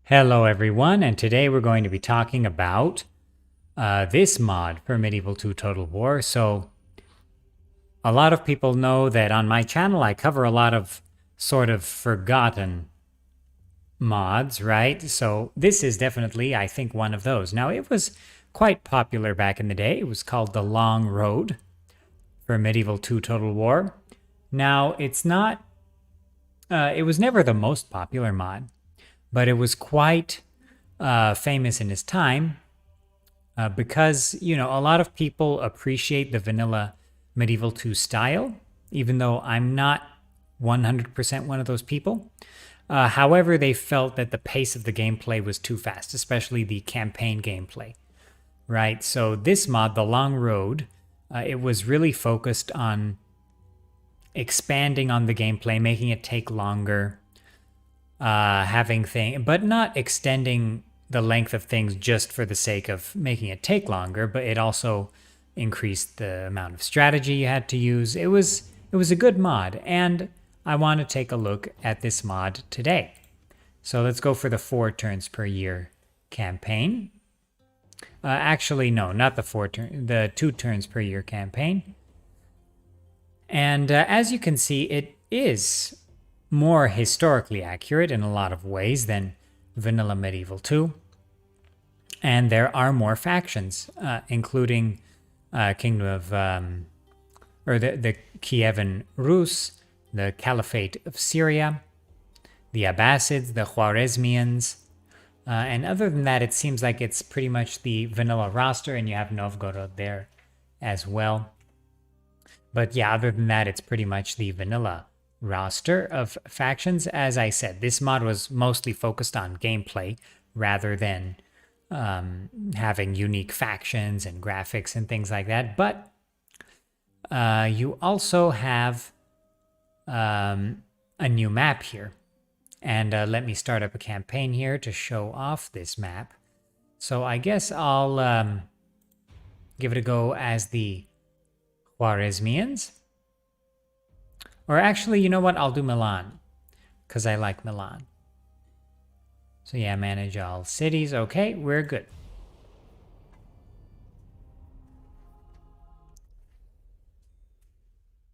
Hello everyone, and today we're going to be talking about this mod for Medieval 2 Total War. So a lot of people know that on my channel I cover a lot of sort of forgotten mods, right? So this is definitely, I think, one of those. Now it was quite popular back in the day. It was called The Long Road for Medieval 2 Total War. Now it's not, it was never the most popular mod, but it was quite famous in his time because, a lot of people appreciate the vanilla Medieval 2 style, even though I'm not 100% one of those people. However, they felt that the pace of the gameplay was too fast, especially the campaign gameplay, right? So this mod, The Long Road, it was really focused on expanding on the gameplay, making it take longer, but not extending the length of things just for the sake of making it take longer, but it also increased the amount of strategy you had to use. It was a good mod, and I want to take a look at this mod today. So let's go for the 4 turns per year campaign. Actually, no, not the 2 turns per year campaign. And as you can see, it is more historically accurate in a lot of ways than vanilla Medieval 2. And there are more factions, including Kingdom of, or the Kievan Rus, the Caliphate of Syria, the Abbasids, the Khwarezmians. And other than that, it seems like it's pretty much the vanilla roster, and you have Novgorod there as well. But yeah, other than that, it's pretty much the vanilla roster of factions. As I said, this mod was mostly focused on gameplay rather than having unique factions and graphics and things like that. But you also have a new map here. And let me start up a campaign here to show off this map. So I guess I'll give it a go as the Khwarezmians. Or actually, you know what? I'll do Milan, because I like Milan. So yeah, manage all cities. Okay, we're good.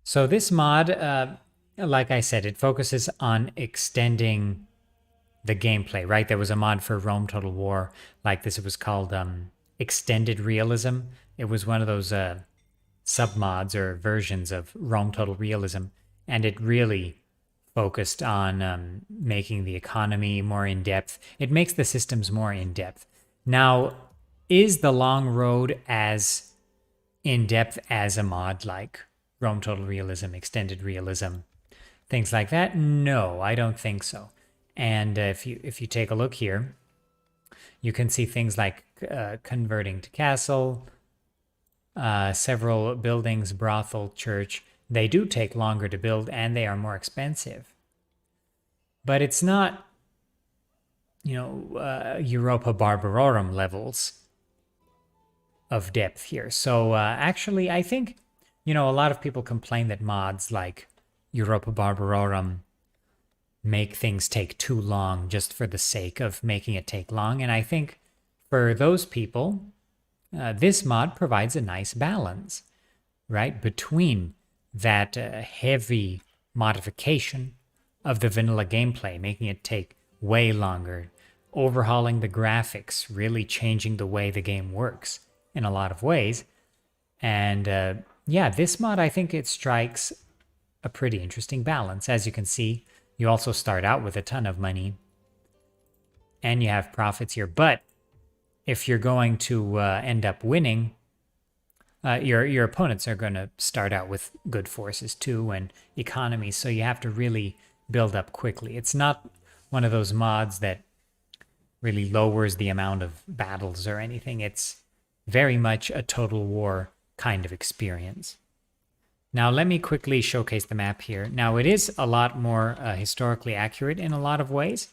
So this mod, like I said, it focuses on extending the gameplay, right? There was a mod for Rome Total War like this. It was called Extended Realism. It was one of those submods or versions of Rome Total Realism. And it really focused on making the economy more in-depth. It makes the systems more in-depth. Now, is The Long Road as in-depth as a mod like Rome Total Realism, Extended Realism, things like that? No, I don't think so. And if you take a look here, you can see things like converting to castle, several buildings, brothel, church. They do take longer to build, and they are more expensive. But it's not, Europa Barbarorum levels of depth here. So actually, I think, a lot of people complain that mods like Europa Barbarorum make things take too long just for the sake of making it take long. And I think for those people, this mod provides a nice balance, right, between that heavy modification of the vanilla gameplay, making it take way longer, overhauling the graphics, really changing the way the game works in a lot of ways. And yeah, this mod, I think it strikes a pretty interesting balance. As you can see, you also start out with a ton of money and you have profits here. But if you're going to end up winning, your opponents are going to start out with good forces too and economies, so you have to really build up quickly. It's not one of those mods that really lowers the amount of battles or anything. It's very much a Total War kind of experience. Now let me quickly showcase the map here. Now it is a lot more historically accurate in a lot of ways.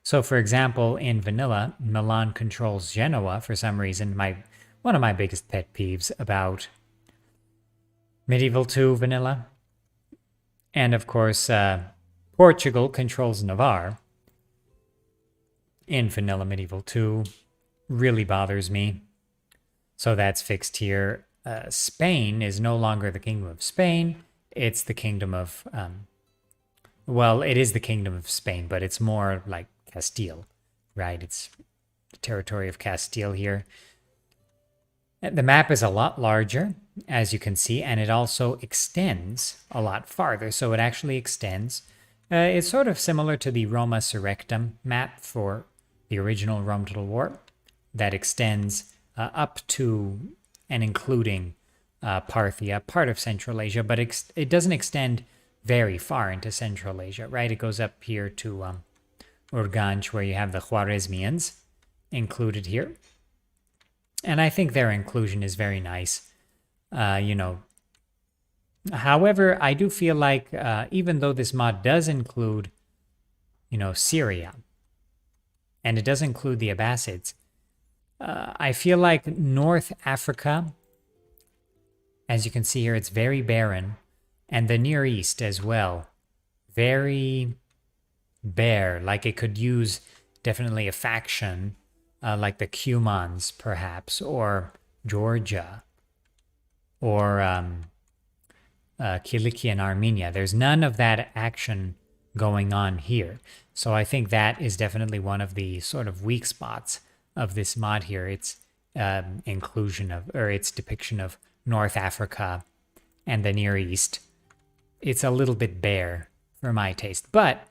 So for example, in vanilla, Milan controls Genoa for some reason. One of my biggest pet peeves about Medieval 2 vanilla. And of course, Portugal controls Navarre. in Vanilla Medieval 2 really bothers me. So that's fixed here. Spain is no longer the Kingdom of Spain. It's the Kingdom of, well, it is the Kingdom of Spain, but it's more like Castile, right? It's the territory of Castile here. The map is a lot larger, as you can see, and it also extends a lot farther. So it actually extends. It's sort of similar to the Roma Surrectum map for the original Rome Total War that extends up to and including Parthia, part of Central Asia, but it doesn't extend very far into Central Asia, right? It goes up here to Urganch, where you have the Khwarezmians included here. And I think their inclusion is very nice. However, I do feel like even though this mod does include, Syria, and it does include the Abbasids, I feel like North Africa, as you can see here, it's very barren, and the Near East as well, very bare. Like it could use definitely a faction like the Cumans, perhaps, or Georgia, or Kilikia and Armenia. There's none of that action going on here. So I think that is definitely one of the sort of weak spots of this mod here. Its inclusion of, or its depiction of North Africa and the Near East. It's a little bit bare for my taste. But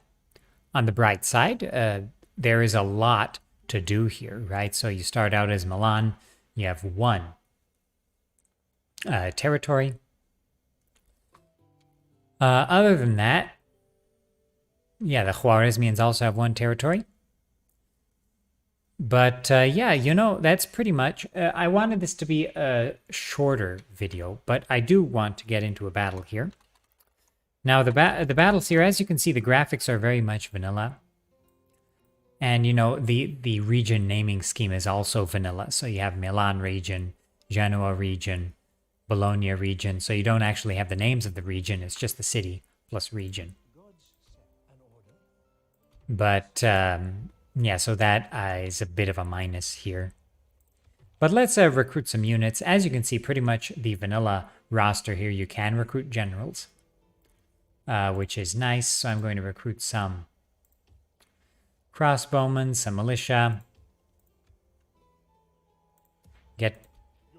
on the bright side, there is a lot to do here, right? So you start out as Milan, you have one territory. Other than that, yeah, the Khwarezmians also have one territory. But yeah, that's pretty much. I wanted this to be a shorter video, but I do want to get into a battle here. Now, the battles here, as you can see, the graphics are very much vanilla. And, the region naming scheme is also vanilla. So you have Milan region, Genoa region, Bologna region. So you don't actually have the names of the region. It's just the city plus region. But, yeah, so that is a bit of a minus here. But let's recruit some units. As you can see, pretty much the vanilla roster here, you can recruit generals, which is nice. So I'm going to recruit some crossbowmen, some militia. Get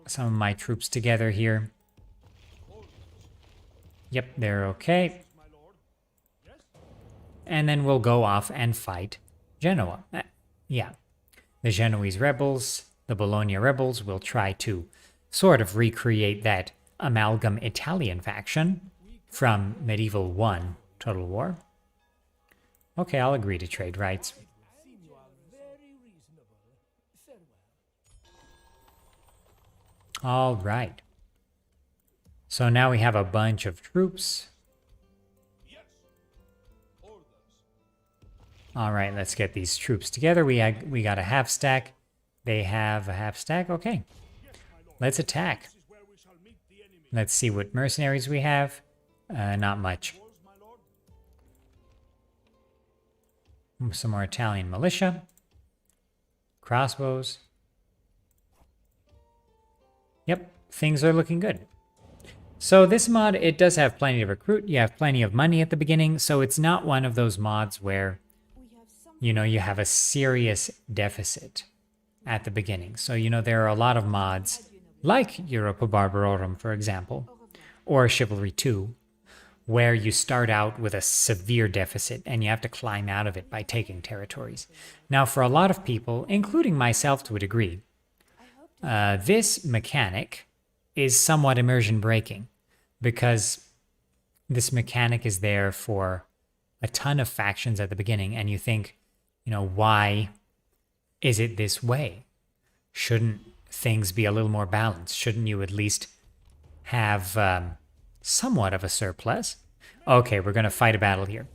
some of my troops together here. Yep, they're okay. And then we'll go off and fight Genoa. Yeah. The Genoese rebels, the Bologna rebels will try to sort of recreate that amalgam Italian faction from Medieval 1 Total War. Okay, I'll agree to trade rights. All right. So now we have a bunch of troops. All right, let's get these troops together. We got a half stack. They have a half stack. Okay. Let's attack. Let's see what mercenaries we have. Not much. Some more Italian militia. Crossbows. Yep, things are looking good. So this mod, it does have plenty to recruit. You have plenty of money at the beginning, so it's not one of those mods where, you have a serious deficit at the beginning. So, there are a lot of mods, like Europa Barbarorum, for example, or Chivalry 2, where you start out with a severe deficit and you have to climb out of it by taking territories. Now, for a lot of people, including myself to a degree, this mechanic is somewhat immersion breaking, because this mechanic is there for a ton of factions at the beginning, and you think, why is it this way? Shouldn't things be a little more balanced? Shouldn't you at least have somewhat of a surplus? Okay, we're going to fight a battle here.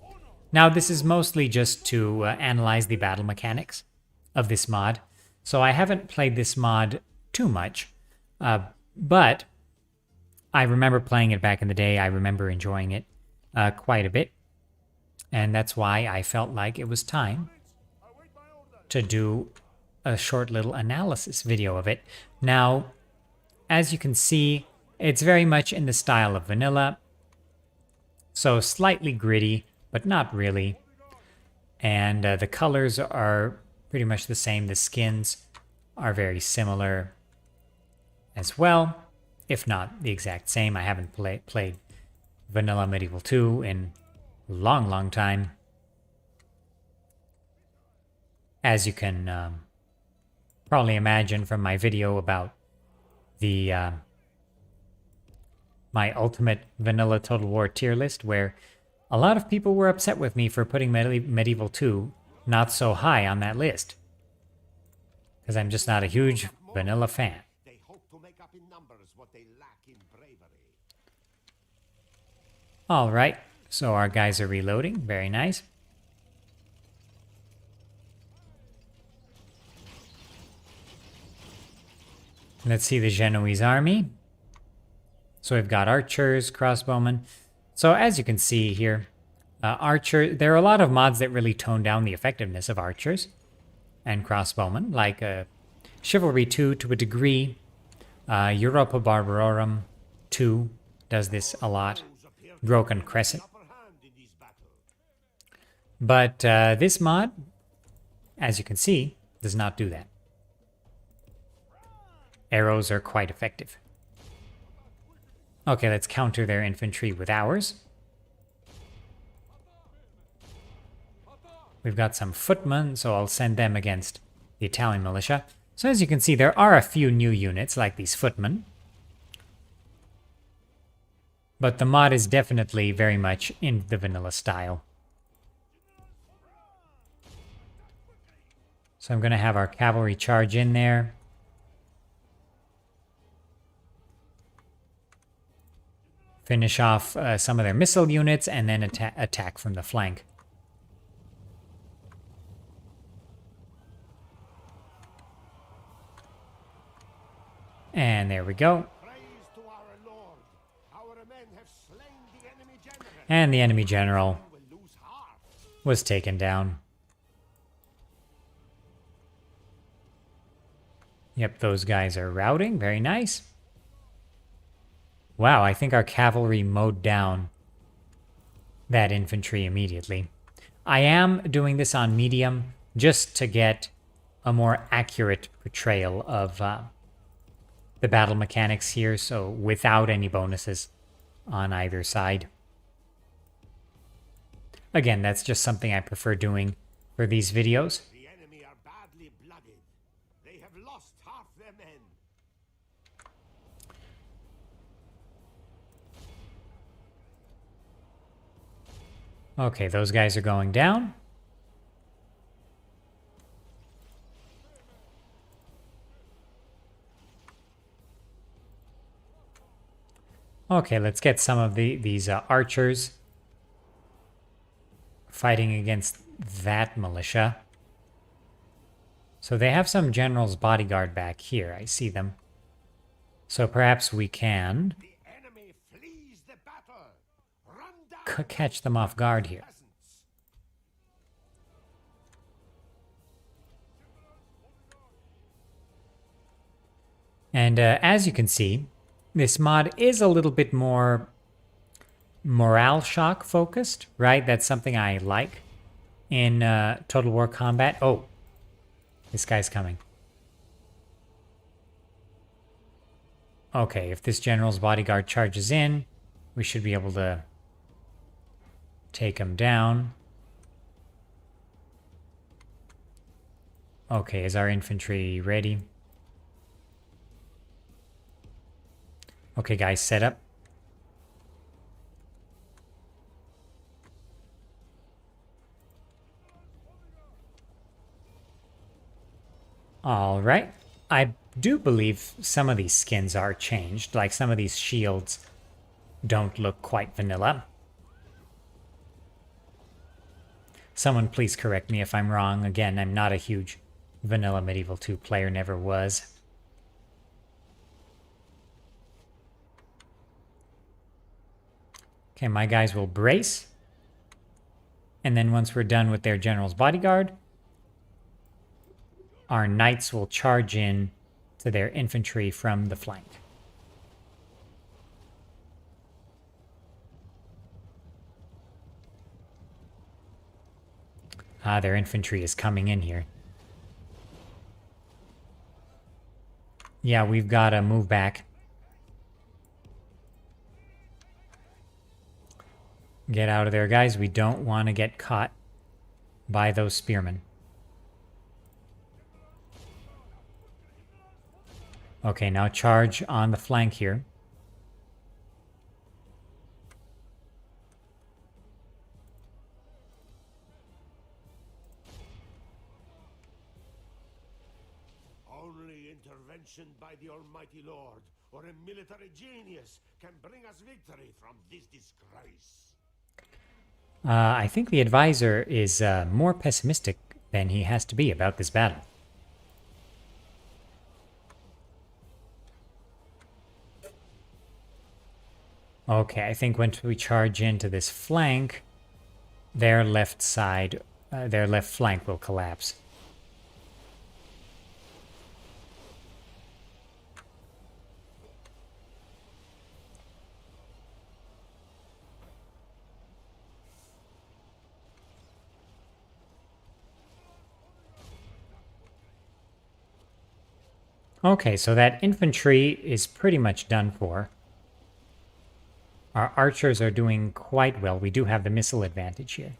Now, this is mostly just to analyze the battle mechanics of this mod. So I haven't played this mod too much, but I remember playing it back in the day. I remember enjoying it quite a bit. And that's why I felt like it was time to do a short little analysis video of it. Now, as you can see, it's very much in the style of vanilla. So slightly gritty, but not really. And the colors are pretty much the same. The skins are very similar as well, if not the exact same. I haven't played Vanilla Medieval 2 in a long, long time. As you can probably imagine from my video about the my ultimate vanilla Total War tier list, where a lot of people were upset with me for putting Medieval 2 not so high on that list, because I'm just not a huge vanilla fan. They hope to make up in numbers what they lack in bravery. All right, so our guys are reloading. Very nice. Let's see the Genoese army. So we've got archers, crossbowmen. So as you can see here, there are a lot of mods that really tone down the effectiveness of archers and crossbowmen, like Chivalry 2 to a degree. Europa Barbarorum 2 does this a lot. Broken Crescent. But this mod, as you can see, does not do that. Arrows are quite effective. Okay, let's counter their infantry with ours. We've got some footmen, so I'll send them against the Italian militia. So as you can see, there are a few new units, like these footmen. But the mod is definitely very much in the vanilla style. So I'm going to have our cavalry charge in there. Finish off some of their missile units, and then attack from the flank. And there we go. And the enemy general was taken down. Yep, those guys are routing. Very nice. Wow, I think our cavalry mowed down that infantry immediately. I am doing this on medium just to get a more accurate portrayal of the battle mechanics here, so without any bonuses on either side. Again, that's just something I prefer doing for these videos. The enemy are badly blooded. They have lost half their men. Okay, those guys are going down. Okay, let's get some of these archers fighting against that militia. So they have some general's bodyguard back here. I see them. So perhaps we can The enemy flees the battle. Run down. catch them off guard here. And as you can see, this mod is a little bit more morale shock focused, right? That's something I like in Total War combat. Oh, this guy's coming. Okay, if this general's bodyguard charges in, we should be able to take him down. Okay, is our infantry ready? Okay, guys, set up. All right. I do believe some of these skins are changed. Like some of these shields don't look quite vanilla. Someone please correct me if I'm wrong. Again, I'm not a huge Vanilla Medieval 2 player, never was. Okay, my guys will brace. And then once we're done with their general's bodyguard, our knights will charge in to their infantry from the flank. Ah, their infantry is coming in here. Yeah, we've got to move back. Get out of there, guys. We don't want to get caught by those spearmen. Okay, now charge on the flank here. Only intervention by the Almighty Lord or a military genius can bring us victory from this disgrace. I think the advisor is more pessimistic than he has to be about this battle. Okay, I think once we charge into this flank, their left side, their left flank will collapse. Okay, so that infantry is pretty much done for. Our archers are doing quite well. We do have the missile advantage here.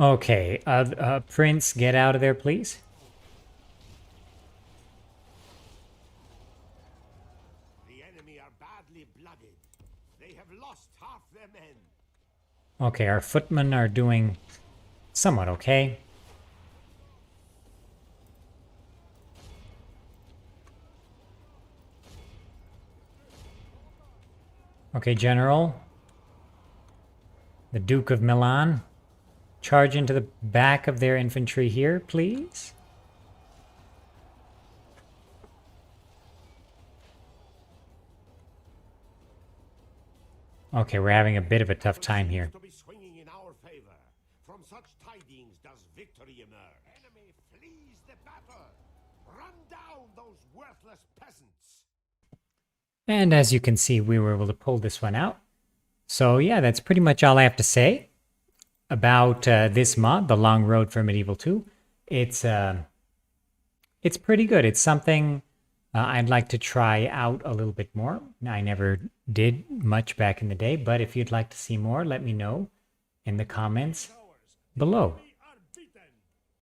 Okay, Prince, get out of there, please. The enemy are badly blooded. They have lost half their men. Okay, our footmen are doing somewhat okay. Okay, General. The Duke of Milan. Charge into the back of their infantry here, please. Okay, we're having a bit of a tough time here. To be swinging in our favor. From such tidings does victory emerge. Enemy flees the battle. Run down those worthless peasants. And as you can see, we were able to pull this one out. So yeah, that's pretty much all I have to say about this mod, The Long Road for Medieval 2. It's pretty good. It's something I'd like to try out a little bit more. I never did much back in the day, but if you'd like to see more, let me know in the comments below.